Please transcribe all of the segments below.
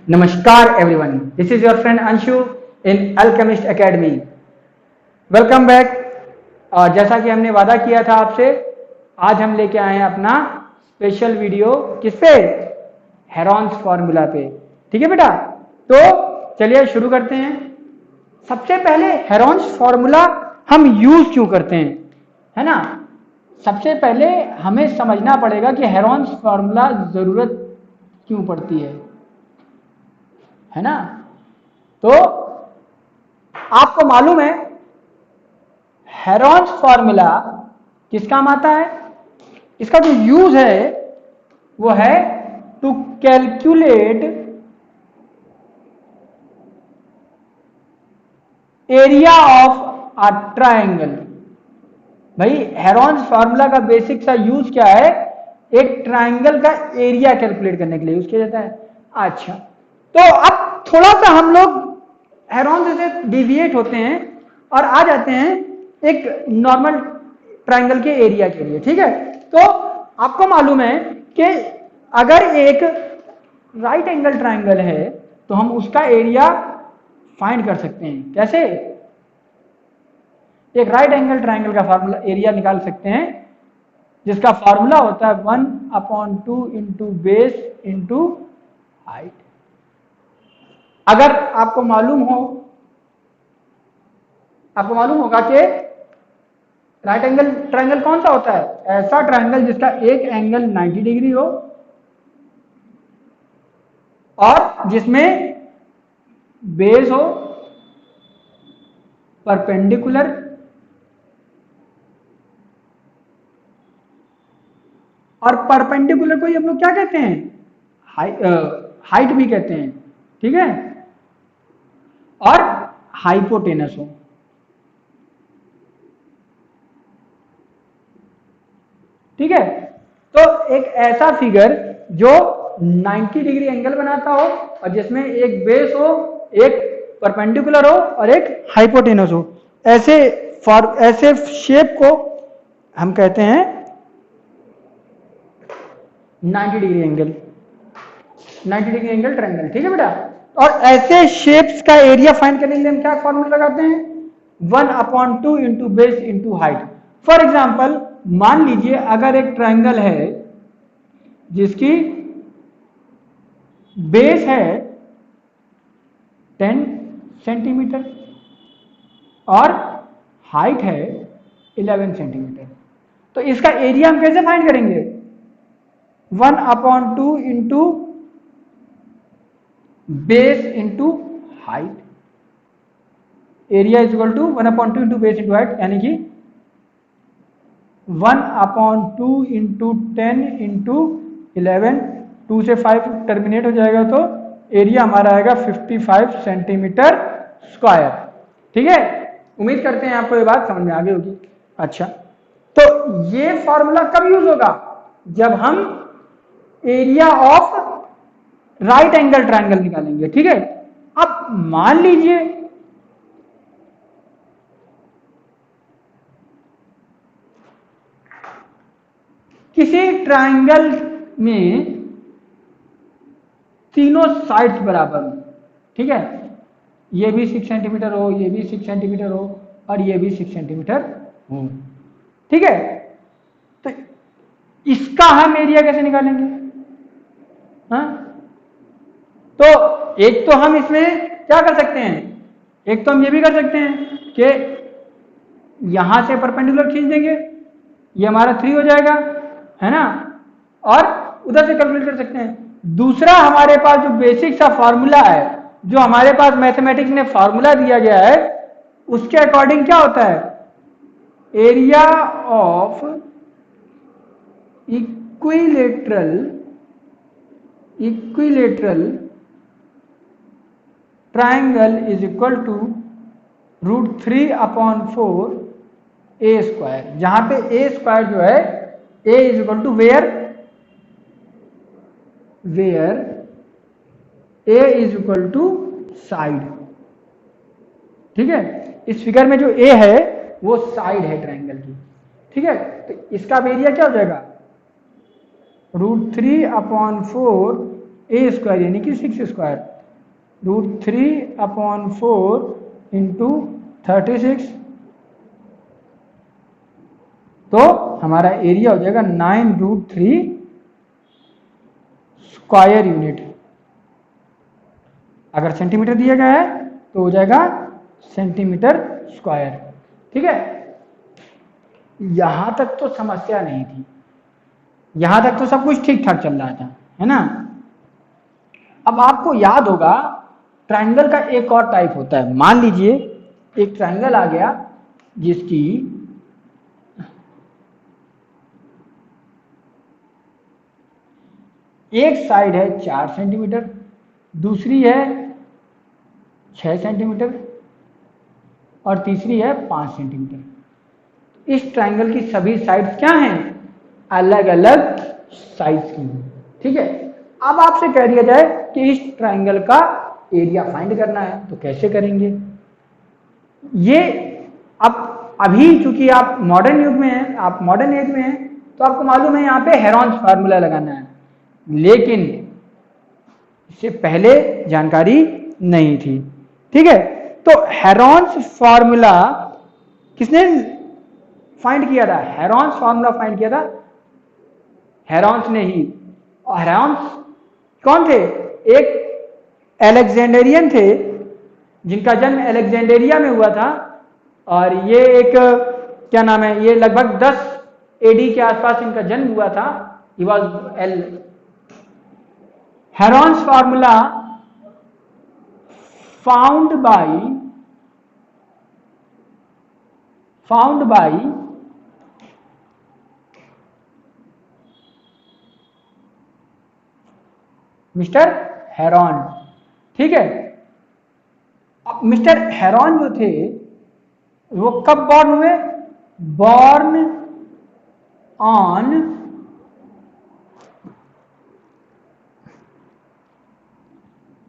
Namaskar everyone. This is your friend Anshu in Alchemist Academy. Welcome back. और जैसा कि हमने वादा किया था आपसे, आज हम लेके आए हैं अपना स्पेशल वीडियो। किस पे? हेरॉन्स फॉर्मूला पे। ठीक है बेटा, तो चलिए शुरू करते हैं। सबसे पहले हेरॉन्स फॉर्मूला हम यूज क्यों करते हैं, है ना। सबसे पहले हमें समझना पड़ेगा कि हेरॉन्स फॉर्मूला जरूरत क्यों पड़ती है ना। तो आपको मालूम है हेरॉन्स फॉर्मूला किस काम आता है? इसका जो यूज है वो है to calculate area of a triangle. भाई हेरॉन्स फॉर्मूला का बेसिक सा यूज क्या है? एक ट्रायंगल का एरिया कैलकुलेट करने के लिए यूज किया जाता है। अच्छा, तो अब थोड़ा सा हम लोग हेरॉन्स से डिविएट होते हैं और आ जाते हैं एक नॉर्मल ट्रायंगल के एरिया के लिए। ठीक है, तो आपको मालूम है कि अगर एक राइट एंगल ट्रायंगल है तो हम उसका एरिया फाइंड कर सकते हैं। कैसे? एक राइट एंगल ट्रायंगल का फार्मूला एरिया निकाल सकते हैं, जिसका फार्मूला होता है 1/2 इंटू बेस इंटू हाइट। अगर आपको मालूम होगा कि राइट एंगल ट्रायंगल कौन सा होता है? ऐसा ट्रायंगल जिसका एक एंगल 90 डिग्री हो और जिसमें बेस हो परपेंडिकुलर और परपेंडिकुलर को हम लोग क्या कहते हैं? हाइट भी कहते हैं। ठीक है, और हाइपोटेनस हो। ठीक है, तो एक ऐसा फिगर जो 90 डिग्री एंगल बनाता हो और जिसमें एक बेस हो, एक परपेंडिकुलर हो और एक हाइपोटेनस हो। ऐसे शेप को हम कहते हैं 90 degree angle, 90 degree angle triangle. ठीक है बेटा, और ऐसे शेप्स का एरिया फाइंड करने के लिए हम क्या फॉर्मूला लगाते हैं? 1/2 into base into height. For example मान लीजिए अगर एक ट्रायंगल है जिसकी बेस है 10 सेंटीमीटर और हाइट है 11 सेंटीमीटर, तो इसका एरिया हम कैसे फाइंड करेंगे? 1/2 into base into height. Area is equal to 1/2 into base into height, यानी कि 1/2 इंटू 10 इंटू 11, 2 से 5 टर्मिनेट हो जाएगा तो एरिया हमारा आएगा 55 सेंटीमीटर स्क्वायर। ठीक है, उम्मीद करते हैं आपको ये बात समझ में आ गई होगी। अच्छा, तो ये फॉर्मूला कब यूज होगा? जब हम area of right angle triangle निकालेंगे। ठीक है, अब मान लीजिए किसी ट्रायंगल में तीनों साइड्स बराबर हो। ठीक है, ये भी 6 सेंटीमीटर हो, ये भी 6 सेंटीमीटर हो और ये भी 6 सेंटीमीटर हो। ठीक है, तो इसका हम एरिया कैसे निकालेंगे? हाँ, तो एक तो हम इसमें क्या कर सकते हैं, एक तो हम ये भी कर सकते हैं कि यहां से परपेंडिकुलर खींच देंगे, ये हमारा 3 हो जाएगा, है ना, और उधर से कैलकुलेट कर सकते हैं। दूसरा हमारे पास जो बेसिक सा फॉर्मूला है, जो हमारे पास मैथमेटिक्स में फॉर्मूला दिया गया है, उसके अकॉर्डिंग क्या होता है? Area of equilateral triangle is equal to √3/4 a square, जहां पे ए स्क्वायर जो है, a is equal to where a is equal to side. ठीक है, इस फिगर में जो ए है वो साइड है ट्रायंगल की। ठीक है, तो इसका एरिया क्या हो जाएगा? √3/4 ए स्क्वायर यानी कि 6 स्क्वायर। √3/4 इंटू 36, तो हमारा एरिया हो जाएगा 9√3 स्क्वायर यूनिट। अगर सेंटीमीटर दिया गया है तो हो जाएगा सेंटीमीटर स्क्वायर। ठीक है, यहां तक तो समस्या नहीं थी, यहां तक तो सब कुछ ठीक ठाक चल रहा था, है ना। अब आपको याद होगा ट्रायंगल का एक और टाइप होता है। मान लीजिए एक ट्रायंगल आ गया जिसकी एक साइड है 4 सेंटीमीटर, दूसरी है 6 सेंटीमीटर और तीसरी है 5 सेंटीमीटर। इस ट्रायंगल की सभी साइड्स क्या हैं? अलग अलग साइज की हैं। ठीक है, अब आपसे कह दिया जाए कि इस ट्रायंगल का एरिया फाइंड करना है, तो कैसे करेंगे? ये अब अभी चूंकि आप मॉडर्न युग में हैं, आप मॉडर्न एज में हैं, तो आपको मालूम है यहाँ पे हेरॉन्स फार्मूला लगाना है, लेकिन इससे पहले जानकारी नहीं थी। ठीक है, तो हेरॉन्स फार्मूला किसने फाइंड किया था? हेरॉन्स फार्मूला फाइंड किया था हेरॉन्स ने ही। और हेरॉन्स कौन थे? एक अलेक्जेंडरियन थे जिनका जन्म अलेक्जेंड्रिया में हुआ था, और ये एक क्या नाम है, ये लगभग 10 एडी के आसपास इनका जन्म हुआ था। He was L Heron's formula found by mister heron. ठीक है, अब मिस्टर हेरॉन जो थे वो कब बॉर्न हुए? Born on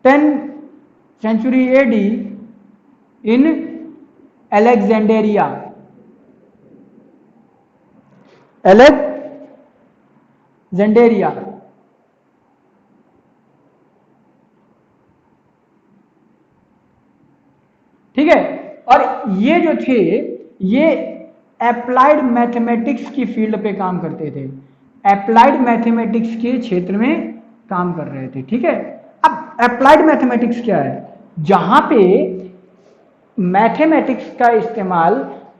10th century AD in Alexandria। अलेक्जेंडेरिया। ठीक है, और ये जो थे ये अप्लाइड मैथमेटिक्स की फील्ड पे काम करते थे, अप्लाइड मैथमेटिक्स के क्षेत्र में काम कर रहे थे। ठीक है, अब अप्लाइड मैथमेटिक्स क्या है? जहां पे मैथमेटिक्स का इस्तेमाल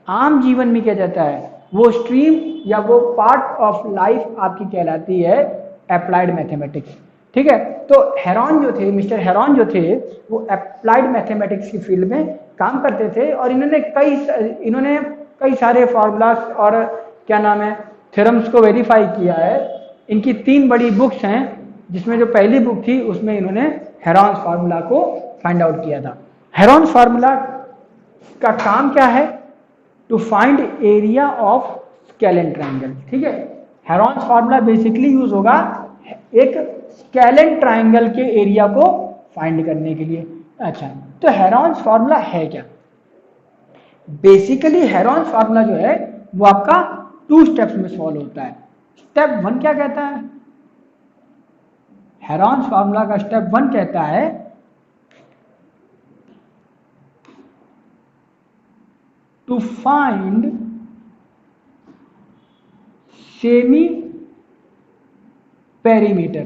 आम जीवन में किया जाता है, वो स्ट्रीम या वो पार्ट ऑफ लाइफ आपकी कहलाती है अप्लाइड मैथमेटिक्स। ठीक है, तो हेरॉन जो थे, मिस्टर हेरॉन जो थे, वो अप्लाइड मैथमेटिक्स की फील्ड में काम करते थे, और इन्होंने कई सारे फॉर्मूलास और क्या नाम है थ्योरम्स को वेरीफाई किया है। इनकी 3 बड़ी बुक्स हैं, जिसमें जो पहली बुक थी उसमें इन्होंने हेरॉन्स फार्मूला को फाइंड आउट किया था। हेरॉन्स फार्मूला का काम क्या है? To find area of scalene triangle. ठीक है, हेरॉन्स फार्मूला बेसिकली यूज होगा एक स्केलेन ट्रायंगल के एरिया को फाइंड करने के लिए। अच्छा, तो हेरॉन्स फार्मूला है क्या? बेसिकली हेरॉन्स फार्मूला जो है वो आपका 2 स्टेप्स में सॉल्व होता है। स्टेप 1 क्या कहता है? हेरॉन्स फार्मूला का स्टेप 1 कहता है टू फाइंड सेमी पेरीमीटर।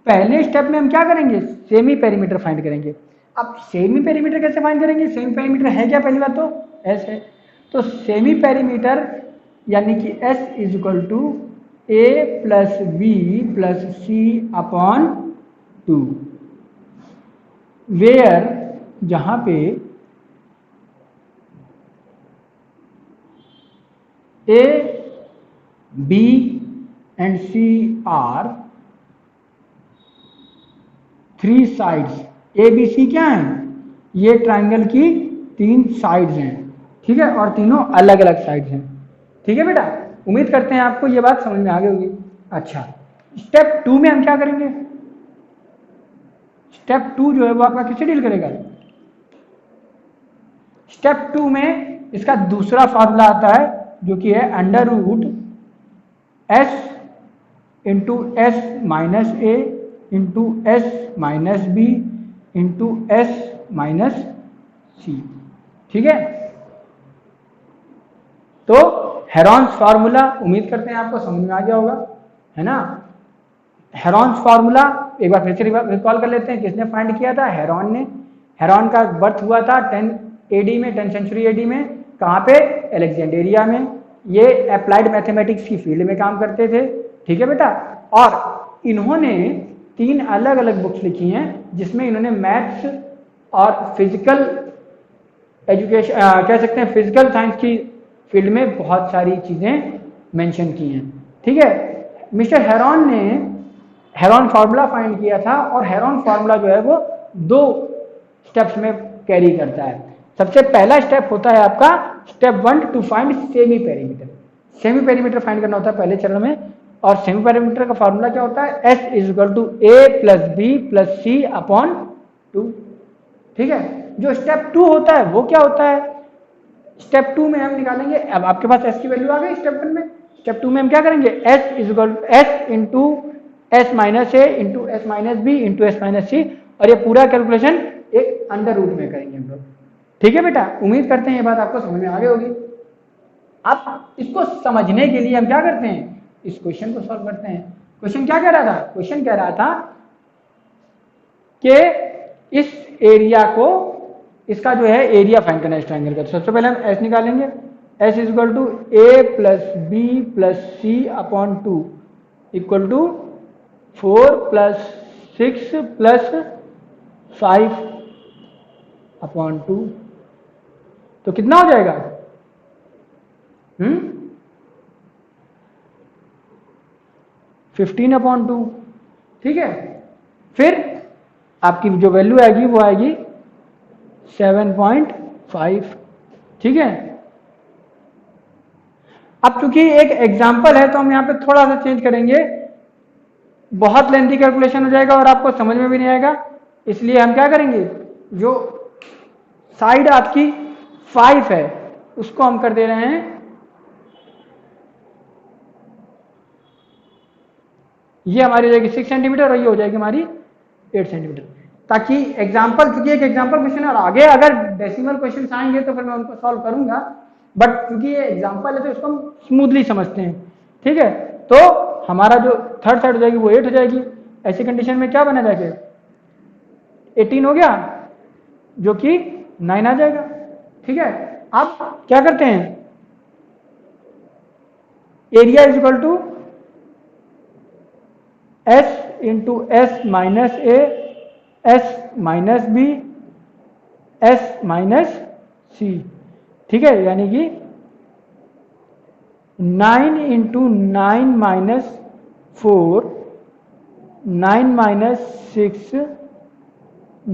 पहले स्टेप में हम क्या करेंगे? सेमी पेरीमीटर फाइंड करेंगे। अब सेमी पेरीमीटर कैसे फाइंड करेंगे? सेमी पेरीमीटर है क्या? पहली बात तो एस है, तो सेमी पेरीमीटर यानी कि S is equal to A plus B plus C upon 2, where जहां पे A B and C are 3 sides. A B C क्या है? ये ट्रायंगल की 3 साइड्स हैं। ठीक है, और तीनों अलग अलग साइड्स हैं। ठीक है बेटा, उम्मीद करते हैं आपको ये बात समझ में आ गई होगी। अच्छा, स्टेप 2 में हम क्या करेंगे? स्टेप 2 जो है वो आपका किससे डील करेगा? स्टेप 2 में इसका दूसरा फॉर्मूला आता है जो कि है under root s into s minus a into s minus b into s minus c. ठीक है, तो हेरॉन्स फार्मूला उम्मीद करते हैं आपको समझ में आ गया होगा, है ना। हेरॉन्स फार्मूला एक बार फिर से रिकॉल कर लेते हैं, किसने फाइंड किया था, हेरॉन ने। हेरॉन का बर्थ हुआ था 10 एडी में, 10 सेंचुरी एडी में। कहाँ पे, अलेक्जेंड्रिया में। ये अप्लाइड मैथमेटिक्स की फील्ड में काम करते थे। ठीक है बेटा, और इन्होंने 3 अलग अलग बुक्स लिखी हैं जिसमें इन्होंने मैथ्स और फिजिकल एजुकेशन कह सकते हैं फिजिकल साइंस की फील्ड में बहुत सारी चीजें मेंशन की हैं। ठीक है, मिस्टर हेरॉन ने हेरॉन फार्मूला फाइंड किया था, और हेरॉन फार्मूला जो है वो 2 स्टेप्स में कैरी करता है। सबसे पहला स्टेप होता है आपका step 1 to find semi perimeter. Semi perimeter find करना होता है पहले चरण में, और सेमी पेरीमीटर का फार्मूला क्या होता है, S is equal to A plus B plus C upon 2। ठीक है, जो स्टेप 2 होता है वो क्या होता है, स्टेप 2 में हम निकालेंगे, अब आपके पास S की वैल्यू आ गई स्टेप 1 में, स्टेप 2 में हम क्या करेंगे, S is equal to S into s minus a into s minus b into s minus c, और ये पूरा कैलकुलेशन एक अंडर रूट में करेंगे हम लोग। ठीक है बेटा, उम्मीद करते हैं ये बात आपको समझ में आ गई होगी। अब इसको समझने के लिए हम क्या करते हैं, इस क्वेश्चन को सॉल्व करते हैं। क्वेश्चन क्या कह रहा था, क्वेश्चन कह रहा था कि इस एरिया को, इसका जो है एरिया फाइंड करना है इस ट्रायंगल का। तो सबसे पहले हम एस निकालेंगे, S is equal to A plus B plus C upon 2 equal to 4 plus 6 plus 5 upon 2। तो कितना हो जाएगा, 15 अपॉन 2। ठीक है, फिर आपकी जो वैल्यू आएगी वो आएगी 7.5। ठीक है, अब चूंकि एक एग्जाम्पल है तो हम यहाँ पे थोड़ा सा चेंज करेंगे, बहुत लेंथी कैलकुलेशन हो जाएगा और आपको समझ में भी नहीं आएगा, इसलिए हम क्या करेंगे, जो साइड आपकी 5 है उसको हम कर दे रहे हैं, ये हमारी हो जाएगी 6 सेंटीमीटर और ये हो जाएगी हमारी 8 सेंटीमीटर, ताकि एग्जाम्पल, क्योंकि एक एग्जाम्पल क्वेश्चन है और आगे अगर डेसिमल क्वेश्चन आएंगे तो फिर मैं उनको सॉल्व करूंगा, बट क्योंकि ये एग्जाम्पल है तो इसको हम स्मूथली समझते हैं। ठीक है, तो हमारा जो थर्ड साइड हो जाएगी वो 8 हो जाएगी। ऐसी कंडीशन में क्या बना जाएगा, 18 हो गया, जो कि 9 आ जाएगा। ठीक है, अब क्या करते हैं, area is equal to s into s minus a s minus b s minus c. ठीक है, यानी कि 9 इंटू 9 माइनस 4 9 माइनस 6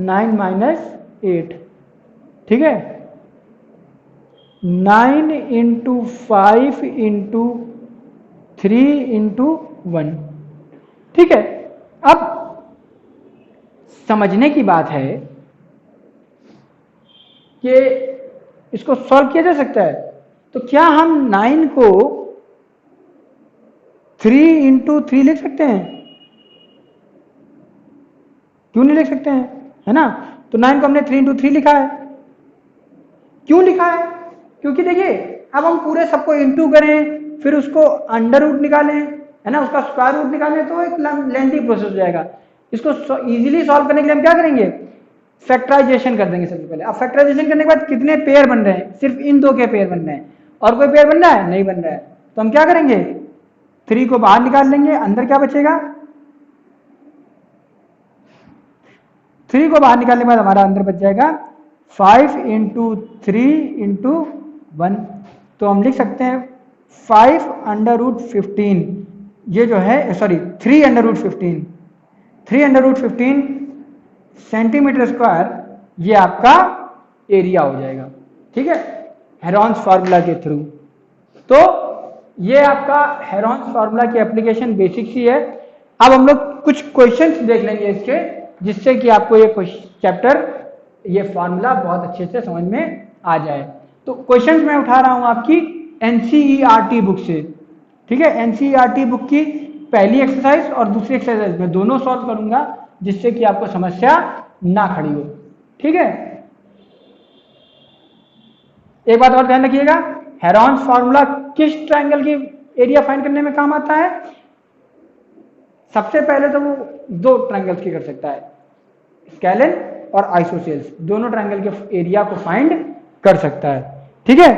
9 माइनस 8। ठीक है, 9 इंटू 5 इंटू 3 इंटू 1। ठीक है, अब समझने की बात है कि इसको सॉल्व किया जा सकता है, तो क्या हम 9 को 3 इंटू 3 लिख सकते हैं, क्यों नहीं लिख सकते हैं, है ना। तो 9 को हमने 3 इंटू 3 लिखा है, क्यों लिखा है, क्योंकि देखिए अब हम पूरे सबको इंटू करें फिर उसको अंडर रूट निकालें, है ना, उसका स्क्वायर रूट निकालें तो एक लेंथी प्रोसेस हो जाएगा। इसको इजीली सॉल्व करने के लिए हम क्या करेंगे, फैक्टराइजेशन कर देंगे सबसे पहले। अब फैक्टराइजेशन करने के बाद कितने पेयर बन रहे हैं, सिर्फ इन 2 के पेयर बन रहे हैं, और कोई पेयर बन रहा है, नहीं बन रहा है, तो हम क्या करेंगे, 3 को बाहर निकाल लेंगे, अंदर क्या बचेगा, 3 को बाहर निकालने के बाद हमारा अंदर बच जाएगा 5 इंटू 3 इंटू 1। तो हम लिख सकते हैं 5 अंडर रूट 15, ये जो है sorry 3 under root 15, 3 under root 15 centimetre square, ये आपका एरिया हो जाएगा। ठीक है, हेरॉन्स फार्मूला के थ्रू। तो ये आपका हेरॉन्स फार्मूला की एप्लीकेशन बेसिक सी है। अब हम लोग कुछ क्वेश्चंस देख लेंगे इसके, जिससे कि आपको ये चैप्टर, ये फार्मूला बहुत अच्छे से समझ में आ जाए। तो क्वेश्चंस मैं उठा रहा हूं आपकी एनसीईआरटी बुक से। ठीक है, एनसीईआरटी बुक की पहली एक्सरसाइज और दूसरी एक्सरसाइज में दोनों सॉल्व करूंगा, जिससे कि आपको समस्या ना खड़ी हो। ठीक है, एक बात और ध्यान रखिएगा, हेरॉन्स फार्मूला किस ट्रायंगल की एरिया फाइंड करने में काम आता है? सबसे पहले तो वो दो ट्रायंगल्स की कर सकता है, स्केलिन और आइसोसेल्स, दोनों ट्रायंगल के एरिया को फाइंड कर सकता है। ठीक है,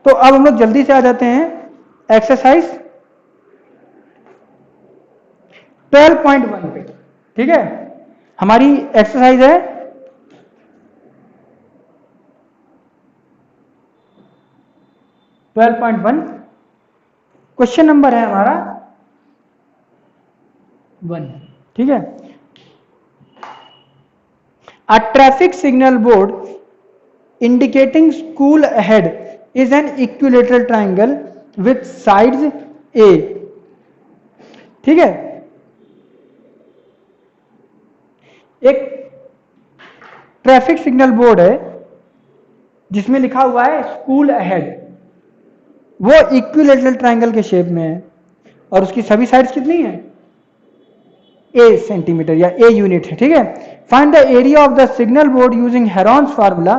तो अब हम लोग जल्दी से आ जाते हैं एक्सरसाइज 12.1 पे। ठीक है, हमारी एक्सरसाइज है 12.1, क्वेश्चन नंबर है हमारा 1। ठीक है, a traffic signal board indicating school ahead is an equilateral triangle with sides A। ठीक है, एक ट्रैफिक सिग्नल बोर्ड है जिसमें लिखा हुआ है स्कूल अहेड, वो इक्विलेटरल ट्रायंगल के शेप में है और उसकी सभी साइड्स कितनी है? A सेंटीमीटर या A यूनिट है। ठीक है, find the area of the signal board using Heron's formula.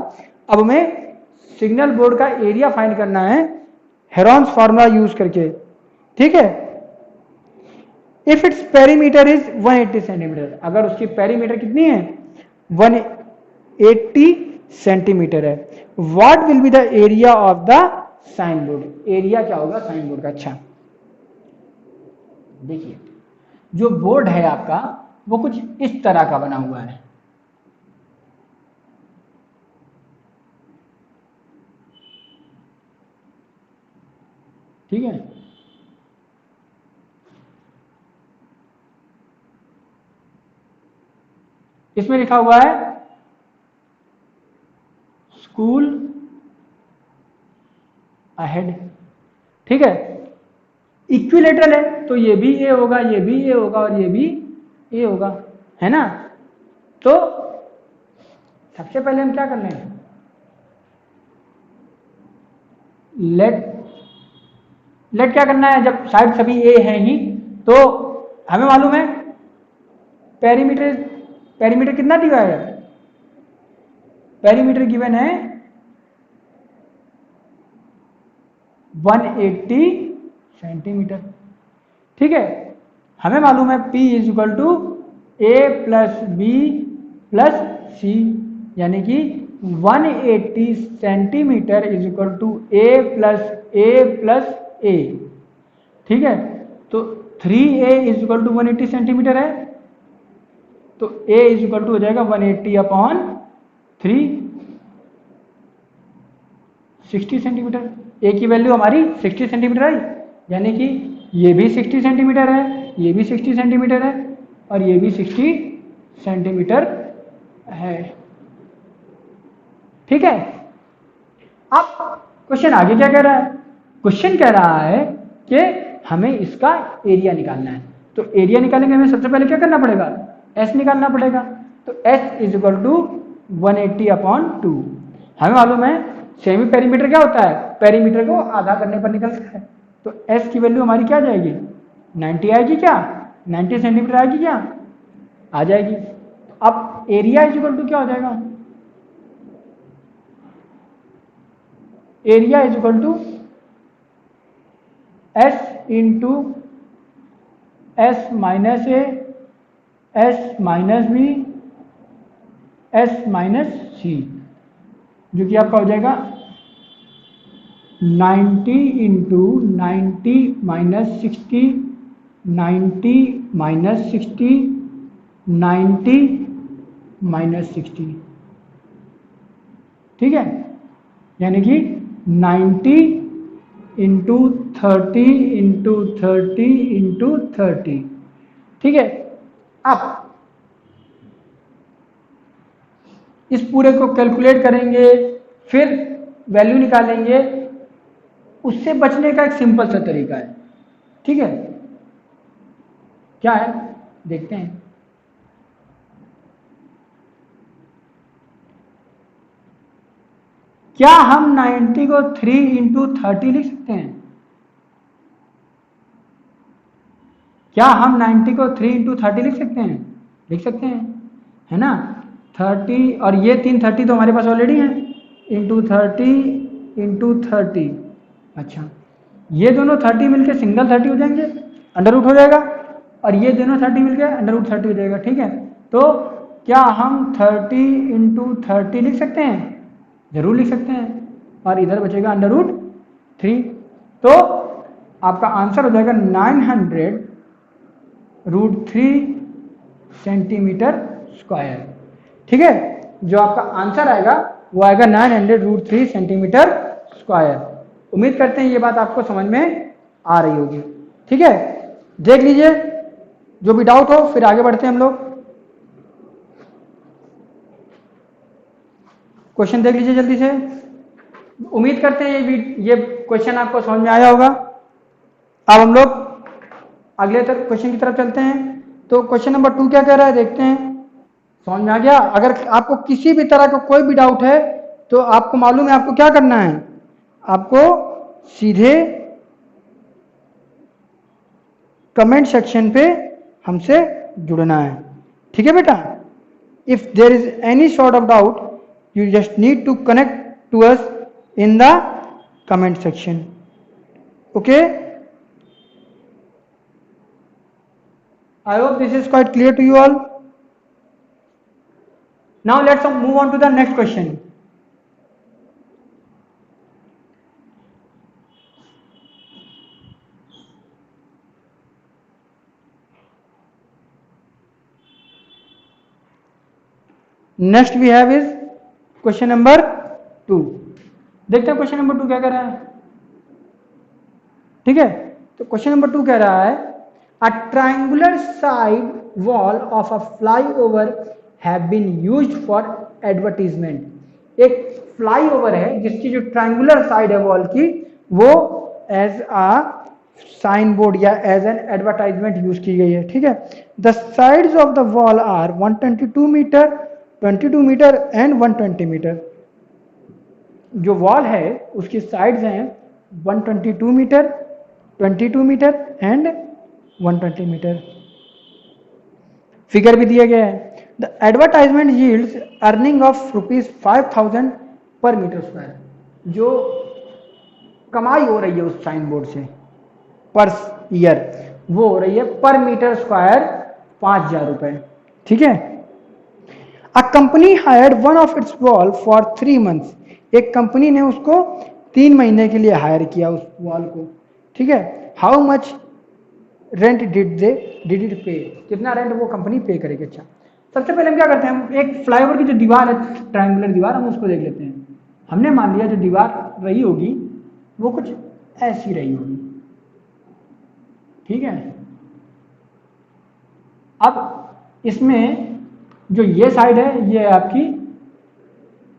अब हमें सिग्नल बोर्ड का एरिया फाइंड करना है हेरॉन्स फार्मूला यूज करके। ठीक है, if its perimeter is 180 centimetre, अगर उसकी पेरीमीटर कितनी है? 180 सेंटीमीटर है। What will be the area of the sign board? Area क्या होगा साइन बोर्ड का? अच्छा देखिए, जो बोर्ड है आपका वो कुछ इस तरह का बना हुआ है। ठीक है, इसमें लिखा हुआ है स्कूल अहेड। ठीक है, इक्विलेटरल है तो ये भी ए होगा, ये भी ए होगा और ये भी ए होगा, है ना? तो सबसे पहले हम क्या कर लें, लेट क्या करना है, जब साइड सभी ए है ही तो हमें मालूम है पेरीमीटर कितना दिया है? पेरीमीटर गिवन है 180 सेंटीमीटर। ठीक है, हमें मालूम है P is equal to A plus B plus c, यानी कि 180 centimetre is equal to A plus a. ठीक है, तो 3A is equal to 180 centimetre है, तो A इज इक्वल टू हो जाएगा 180 अपॉन 3, 60 सेंटीमीटर। ए की वैल्यू हमारी 60 सेंटीमीटर आई, यानी कि ये भी 60 सेंटीमीटर है, ये भी 60 सेंटीमीटर है और ये भी 60 सेंटीमीटर है। ठीक है, अब क्वेश्चन आगे क्या कह रहा है? क्वेश्चन कह रहा है कि हमें इसका एरिया निकालना है। तो एरिया निकालने के हमें सबसे पहले क्या करना पड़ेगा? एस निकालना पड़ेगा। तो S is equal to 180 upon 2। हमें मालूम है सेमी पेरीमीटर क्या होता है? पेरीमीटर को आधा करने पर निकलता है। तो एस की वैल्यू हमारी क्या जाएगी? 90 आएगी क्या? 90 सेंटीमीटर आएगी क्या? आ जाएगी। अब एरिया इज इक्वल टू क्या हो जाएगा? Area is equal to s into s minus a, s minus b, s minus c, जो कि आपका हो जाएगा 90 इंटू 90 माइनस 60, 90 माइनस 60, 90 माइनस 60। ठीक है, यानी कि 90 इंटू 30 इंटू 30 इंटू 30। ठीक है, अब इस पूरे को कैलकुलेट करेंगे, फिर वैल्यू निकालेंगे। उससे बचने का एक सिंपल सा तरीका है। ठीक है, क्या है देखते हैं। क्या हम 90 को 3 इंटू 30 लिख सकते हैं? क्या हम 90 को 3 इंटू 30 लिख सकते हैं? लिख सकते हैं, है ना? 30 और ये 330 तो हमारे पास ऑलरेडी है, इंटू 30 अच्छा ये दोनों 30 मिलके सिंगल 30 हो जाएंगे, अंडर रूट हो जाएगा, और ये दोनों 30 मिलके अंडर रूट 30 हो जाएगा। ठीक है, तो क्या हम 30 इंटू 30 लिख सकते हैं? जरूर लिख सकते हैं, और इधर बचेगा अंडर रूट 3। तो आपका आंसर हो जाएगा 900√3 सेंटीमीटर स्क्वायर। ठीक है, जो आपका आंसर आएगा वो आएगा 900√3 सेंटीमीटर स्क्वायर। उम्मीद करते हैं ये बात आपको समझ में आ रही होगी। ठीक है, देख लीजिए, जो भी डाउट हो फिर आगे बढ़ते हैं हम लोग। क्वेश्चन देख लीजिए जल्दी से। उम्मीद करते हैं ये क्वेश्चन आपको समझ में आया होगा। अब हम लोग अगले क्वेश्चन की तरफ चलते हैं। तो क्वेश्चन नंबर 2 क्या कह रहा है, देखते हैं। समझ में आ गया? अगर आपको किसी भी तरह का कोई भी डाउट है तो आपको मालूम है आपको क्या करना है, आपको सीधे कमेंट सेक्शन पे हमसे जुड़ना है। ठीक है बेटा, if there is any sort of doubt you just need to connect to us in the comment section. Okay, I hope this is quite clear to you all. Now let's move on to the next question. Next we have is question number 2. देखते हैं question number 2 क्या कह रहा है। ठीक है, तो question number 2 कह रहा है a triangular side wall of a flyover have been used for advertisement। एक फ्लाईओवर है जिसकी जो ट्रायंगुलर साइड है वॉल की वो एज अ साइन बोर्ड या एज एन एडवर्टाइजमेंट यूज की गई है। ठीक है, the sides of the wall are 122 metre, 22 metre and 120 metre. जो वॉल है उसकी साइड्स हैं 122 metre, 22 metre and 120 metre. Figure भी दिया गया है। The advertisement yields earning of ₹5,000 per metre square. जो कमाई हो रही है उस साइन बोर्ड से पर ईयर वो हो रही है पर मीटर स्क्वायर 5,000 रुपए। ठीक है, a company hired one of its wall for 3 months. एक कंपनी ने उसको 3 महीने के लिए हायर किया उस वॉल को। ठीक है, how much rent did it पे, कितना रेंट वो कंपनी पे करेगी। अच्छा, सबसे पहले हम क्या करते हैं, हम एक फ्लाईओवर की जो दीवार है ट्रायंगुलर दीवार, हम उसको देख लेते हैं। हमने मान लिया जो दीवार रही होगी वो कुछ ऐसी रही होगी। ठीक है, अब इसमें जो ये साइड है ये है आपकी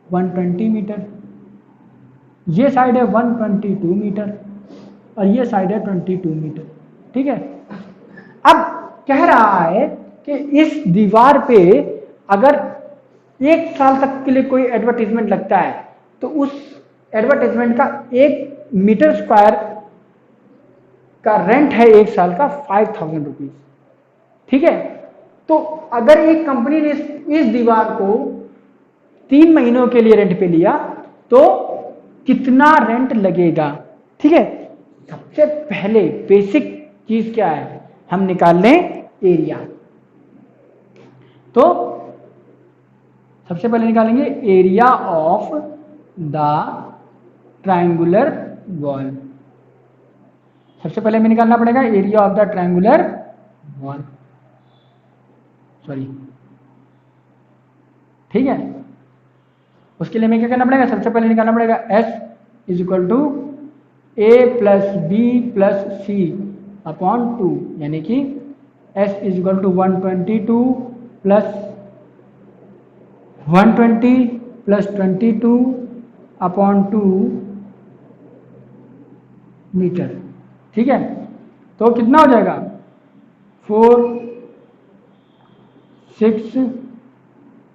120 मीटर, ये साइड है 122 मीटर और ये साइड है 22 मीटर। ठीक है, अब कह रहा है कि इस दीवार पे अगर 1 साल तक के लिए कोई एडवर्टाइजमेंट लगता है तो उस एडवर्टाइजमेंट का 1 मीटर स्क्वायर का रेंट है 1 साल का 5,000 रुपीज। ठीक है, तो अगर एक कंपनी ने इस दीवार को 3 महीनों के लिए रेंट पे लिया तो कितना रेंट लगेगा। ठीक है, सबसे पहले बेसिक चीज क्या है, हम निकाल लें एरिया। तो सबसे पहले निकालेंगे area of the triangular wall. सबसे पहले हमें निकालना पड़ेगा area of the triangular wall, sorry. ठीक है, उसके लिए हमें क्या करना पड़ेगा, सबसे पहले निकालना पड़ेगा S is equal to A plus B plus C upon 2, यानी कि S is equal to 122 plus 120 plus 22 upon 2 metre. ठीक है, तो कितना हो जाएगा 4 6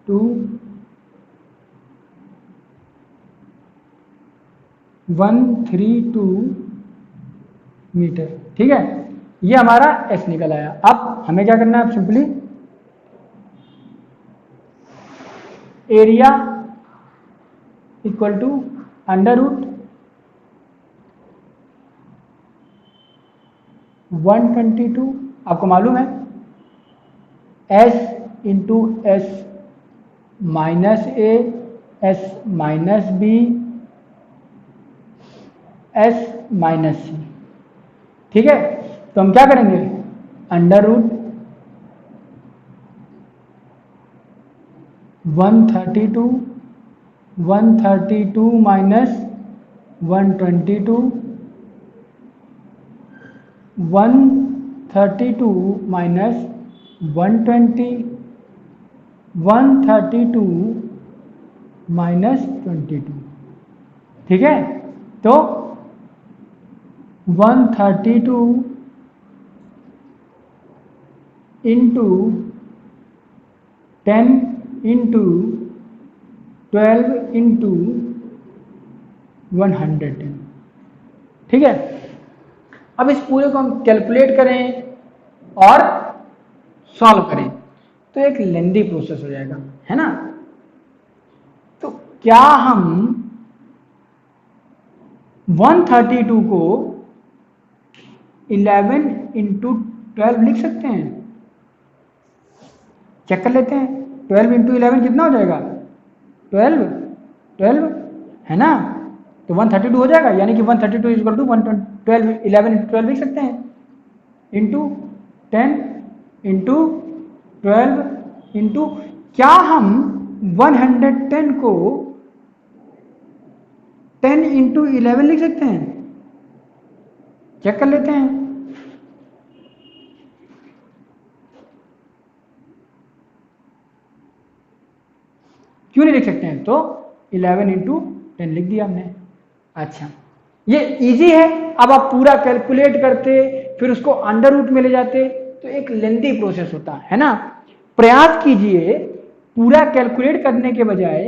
2 132 मीटर। ठीक है, ये हमारा S निकल आया। अब हमें क्या करना है, simply area equal to under root 122, आपको मालूम है S into s minus a s minus b s minus c. ठीक है, तो हम क्या करेंगे, under root 132 minus 122 132 minus 120 132 minus 22। ठीक है, तो 132 इंटू 10 इंटू 12 इंटू 110। ठीक है, अब इस पूरे को हम कैलकुलेट करें और सॉल्व करें तो एक लेंदी प्रोसेस हो जाएगा, है ना। तो क्या हम 132 को 11 इंटू 12 लिख सकते हैं? चेक कर लेते हैं। 12 इंटू 11 कितना हो जाएगा, 12 है ना, तो 132 हो जाएगा, यानी कि 132 इक्वल टू 112 11 इंटू 12 लिख सकते हैं, इंटू 10 इंटू 12 इंटू, क्या हम 110 को 10 इंटू 11 लिख सकते हैं? चेक कर लेते हैं। क्यों नहीं लिख सकते हैं? तो 11 इंटू 10 लिख दिया हमने। अच्छा, ये इजी है। अब आप पूरा कैलकुलेट करते फिर उसको अंडर रूट में ले जाते तो एक लेंथी प्रोसेस होता है ना। प्रयास कीजिए पूरा कैलकुलेट करने के बजाय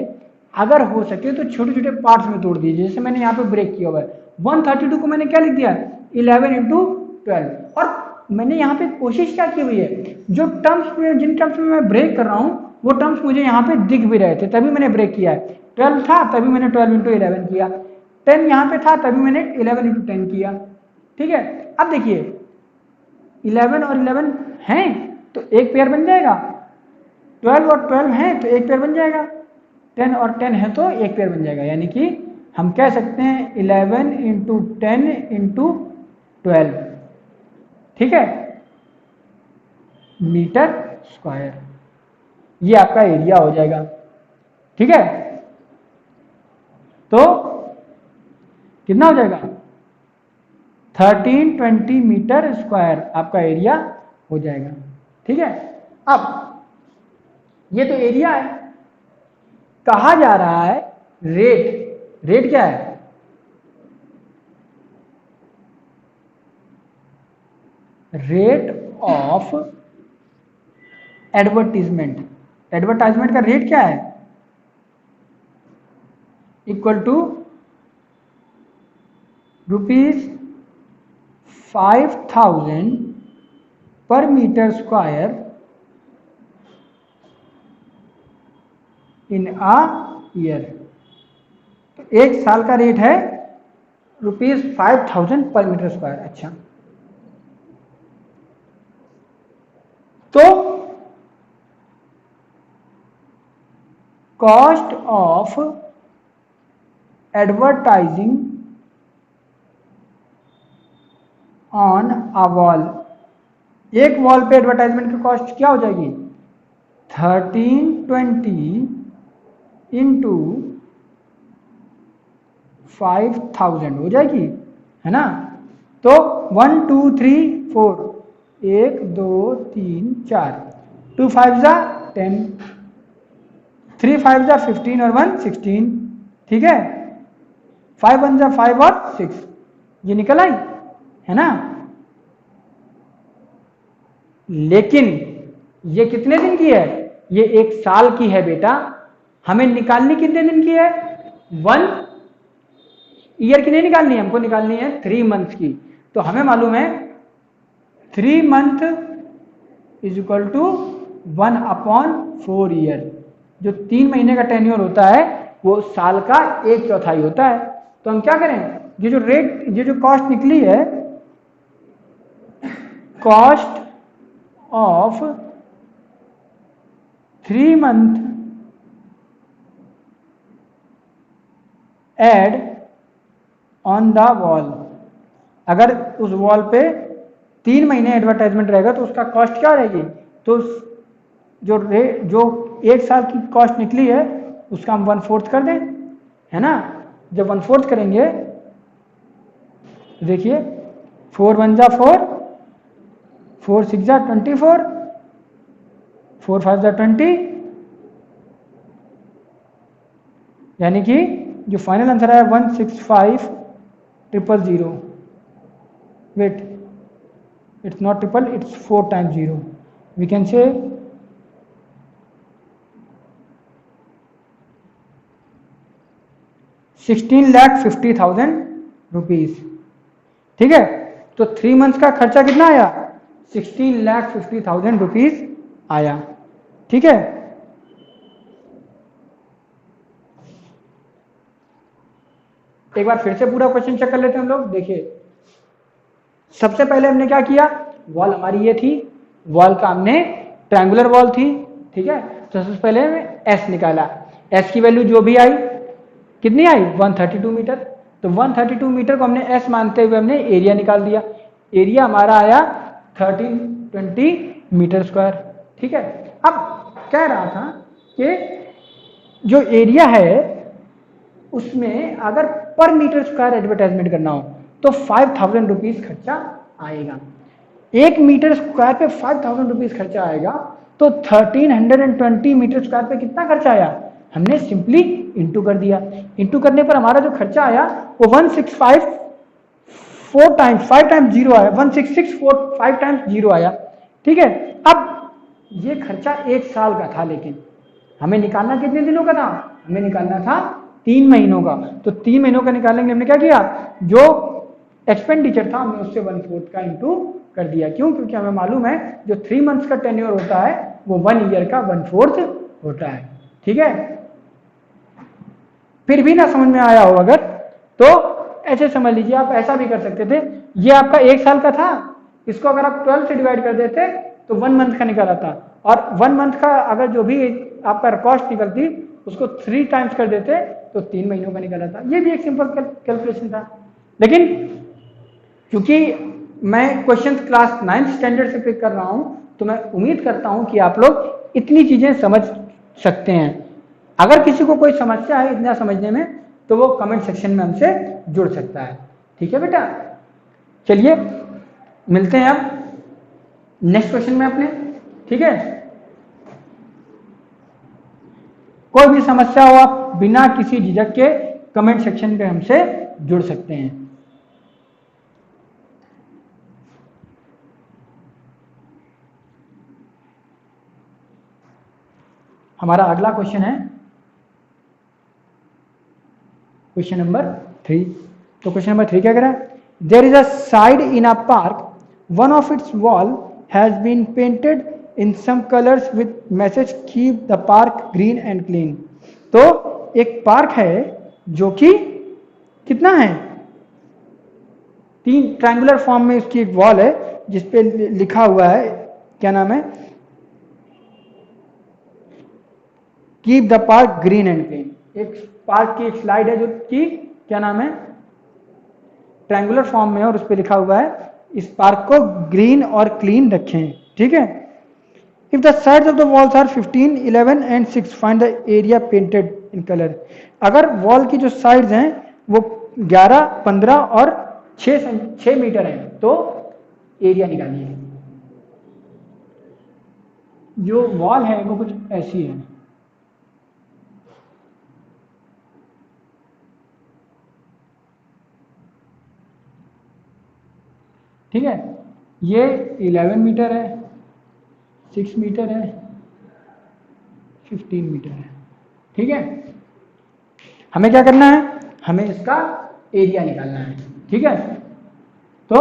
अगर हो सके तो छोटे छोटे पार्ट्स में तोड़ दीजिए, जैसे मैंने यहाँ पे ब्रेक किया हुआ है। 132 को मैंने क्या लिख दिया, 11 इंटू 12। और मैंने यहाँ पे कोशिश क्या की हुई है, जो टर्म्स में जिन टर्म्स में मैं ब्रेक कर रहा हूँ वो टर्म्स मुझे यहाँ पे दिख भी रहे थे, तभी मैंने ब्रेक किया है। 12 था तभी मैंने 12 इंटू 11 किया, 10 यहाँ पे था तभी मैंने 11 इंटू 10 किया। ठीक है, अब देखिए 11 और 11 हैं तो एक पेयर बन जाएगा, 12 और 12 हैं तो एक पेयर बन जाएगा, 10 और 10 है तो एक पेयर बन जाएगा। यानी कि हम कह सकते हैं 11 इंटू 10 इंटू 12, ठीक है, मीटर स्क्वायर, ये आपका एरिया हो जाएगा। ठीक है, तो कितना हो जाएगा, 1320 मीटर स्क्वायर आपका एरिया हो जाएगा। ठीक है, अब ये तो एरिया है, कहा जा रहा है रेट। रेट क्या है, रेट ऑफ एडवर्टीजमेंट। एडवर्टाइजमेंट का रेट क्या है, equal to ₹5000 per metre square in a year. तो एक साल का रेट है ₹5000 पर मीटर स्क्वायर। अच्छा, तो cost of advertising on a wall, एक वॉल पे एडवर्टाइजमेंट की कॉस्ट क्या हो जाएगी, 1320 इंटू 5000 हो जाएगी, है ना। तो 1 2 3 4, 1 2 3 4, 2 5 जा 10, 3 5 जा 15 और 1 16। ठीक है, 5 1 जा 5 और 6, ये निकल आई, है ना। लेकिन ये कितने दिन की है, ये एक साल की है बेटा। हमें निकालनी कितने दिन की है, 1 ईयर की नहीं निकालनी है, हमको निकालनी है 3 मंथ्स की। तो हमें मालूम है 3 month is equal to 1/4 year, जो 3 महीने का टेन्योर होता है वो साल का 1/4 होता है। तो हम क्या करें, ये जो कॉस्ट निकली है, cost of 3 month ad on the wall, अगर उस वॉल पे 3 महीने एडवर्टाइजमेंट रहेगा तो उसका कॉस्ट क्या रहेगी, तो जो 1 साल की कॉस्ट निकली है उसका हम 1/4 कर दें, है ना। जब 1/4 करेंगे तो देखिए 4 1 जा 4, 4 6 जा 24, 4 5 जा 20, यानी कि जो फाइनल आंसर है 165,000। Wait, it's not triple, it's 4 times 0. We can say 16,50,000 rupees. ठीक है, तो 3 मंथ्स का खर्चा कितना आया, 16,50,000 रुपीज आया। ठीक है, एक बार फिर से पूरा क्वेश्चन चेक कर लेते हैं हम लोग। देखिए सबसे पहले हमने क्या किया, वॉल हमारी ये थी, वॉल का हमने ट्रायंगुलर वॉल थी। ठीक है, तो सबसे पहले एस निकाला, एस की वैल्यू जो भी आई कितनी आई 132 मीटर। तो 132 मीटर को हमने एस मानते हुए हमने एरिया निकाल दिया, एरिया हमारा आया 1320 मीटर स्क्वायर। ठीक है, अब कह रहा था कि जो एरिया है उसमें अगर पर मीटर स्क्वायर एडवर्टाइजमेंट करना हो तो 5,000 रुपीज खर्चा आएगा। 1 मीटर स्क्वायर पे 5,000 रुपीज खर्चा आएगा, तो 1320 मीटर स्क्वायर पे कितना खर्चा आया, हमने सिंपली इंटू कर दिया। इंटू करने पर हमारा जो खर्चा आया वो 165 4 टाइम्स 5 टाइम्स 0 आया, 1664 5 टाइम्स 0 आया। ठीक है, अब ये खर्चा 1 साल का था, लेकिन हमें निकालना कितने दिनों का था, हमें निकालना था 3 महीनों का। तो 3 महीनों का निकालने के लिए हमने क्या किया, जो एक्सपेंडिचर था हमने उससे 1/4 का इंटू कर दिया। क्यों, क्योंकि हमें मालूम है जो 3 मंथ्स का टेन्योर होता है वो 1 ईयर का 1/4 होता है। ठीक है, फिर भी ना समझ में आया हो अगर तो ऐसे समझ लीजिए, आप ऐसा भी कर सकते थे, ये आपका 1 साल का था, इसको अगर आप 12 से डिवाइड कर देते तो 1 मंथ का निकल आता, और 1 मंथ का अगर जो भी आपका कॉस्ट निकलती उसको 3 टाइम्स कर देते तो 3 महीनों का निकल आता। ये भी एक सिंपल कैलकुलेशन था। लेकिन क्योंकि मैं क्वेश्चन क्लास 9th स्टैंडर्ड से पिक कर रहा हूं तो मैं उम्मीद करता हूं कि आप लोग इतनी चीजें समझ सकते हैं। अगर किसी को कोई समस्या है इतना समझने में तो वो कमेंट सेक्शन में हमसे जुड़ सकता है। ठीक है बेटा, चलिए मिलते हैं अब नेक्स्ट क्वेश्चन में अपने। ठीक है, कोई भी समस्या हो आप बिना किसी झिझक के कमेंट सेक्शन में हमसे जुड़ सकते हैं। हमारा अगला क्वेश्चन है क्वेश्चन नंबर 3। तो क्वेश्चन नंबर 3 क्या कह रहा है, there is a side in a park, one of its wall has been painted in some colours with message keep the park green and clean. तो एक पार्क है जो कि कितना है, 3 ट्रायंगुलर फॉर्म में उसकी एक वॉल है जिसपे लिखा हुआ है, क्या नाम है, keep the park green and clean. एक पार्क की एक स्लाइड है जो कि क्या नाम है, ट्रायंगुलर फॉर्म में है और उस पर लिखा हुआ है इस पार्क को ग्रीन और क्लीन रखें। ठीक है, if the sides of the walls are 15, 11 and 6 find the area painted in colour. अगर वॉल की जो साइड्स हैं वो 11, 15 और 6 मीटर हैं तो एरिया निकालिए। जो वॉल है वो कुछ ऐसी है, ठीक है, ये 11 मीटर है, 6 मीटर है, 15 मीटर है। ठीक है, हमें क्या करना है, हमें इसका एरिया निकालना है। ठीक है, तो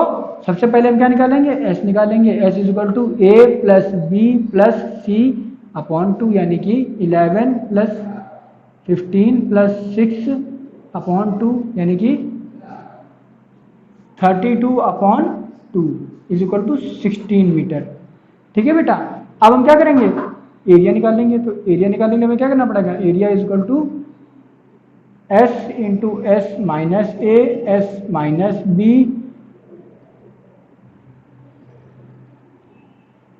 सबसे पहले हम क्या निकालेंगे, एस निकालेंगे। S is equal to A plus B plus C upon 2 यानी कि 11 प्लस 15 प्लस 6 अपॉन 2 यानी कि 32 upon 2 is equal to 16 metre. ठीक है बेटा, अब हम क्या करेंगे, एरिया निकालेंगे। तो एरिया निकालने के लिए हमें क्या करना पड़ेगा, area is equal to s into s minus a s minus b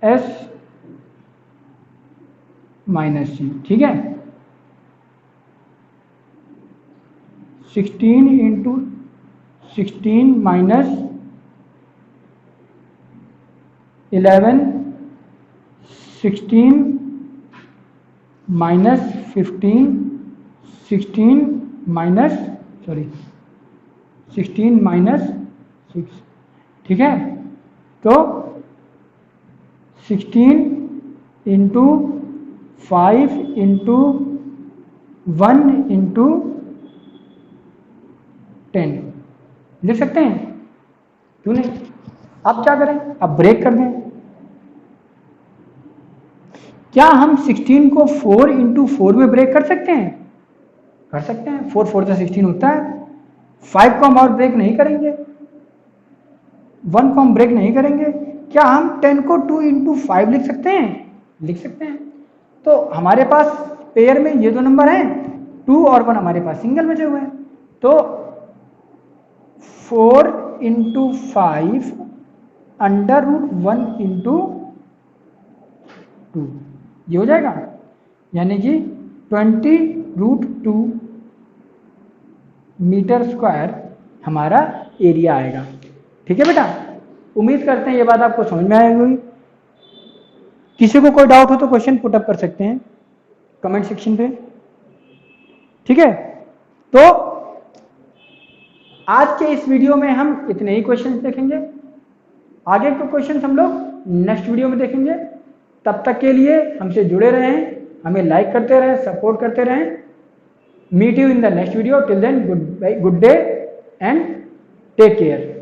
s minus c. ठीक है, 16 into 16 minus 11 16 minus 15 16 minus 16 minus 6। ठीक है, तो 16 इंटू 5 इंटू 1 इंटू 10 लिख सकते हैं, क्यों नहीं। अब क्या करें, अब ब्रेक कर दें। क्या हम 16 को 4 इंटू 4 में ब्रेक कर सकते हैं, कर सकते हैं। 4 4 से 16 होता है। 5 को हम और ब्रेक नहीं करेंगे, 1 को हम ब्रेक नहीं करेंगे। क्या हम 10 को 2 इंटू 5 लिख सकते हैं, लिख सकते हैं। तो हमारे पास पेयर में ये दो नंबर हैं, 2 और 1 हमारे पास सिंगल बचे हुए हैं। तो 4 इंटू 5 अंडर रूट 1 इंटू 2 ये हो जाएगा, यानी कि 20√2 मीटर स्क्वायर हमारा एरिया आएगा। ठीक है बेटा, उम्मीद करते हैं ये बात आपको समझ में आई होगी। किसी को कोई डाउट हो तो क्वेश्चन पुट अप कर सकते हैं कमेंट सेक्शन पे। ठीक है, तो आज के इस वीडियो में हम इतने ही क्वेश्चंस देखेंगे। आगे के क्वेश्चंस हम लोग नेक्स्ट वीडियो में देखेंगे। तब तक के लिए हमसे जुड़े रहें, हमें लाइक करते रहें, सपोर्ट करते रहें। Meet you in the next video. Till then good day and take care.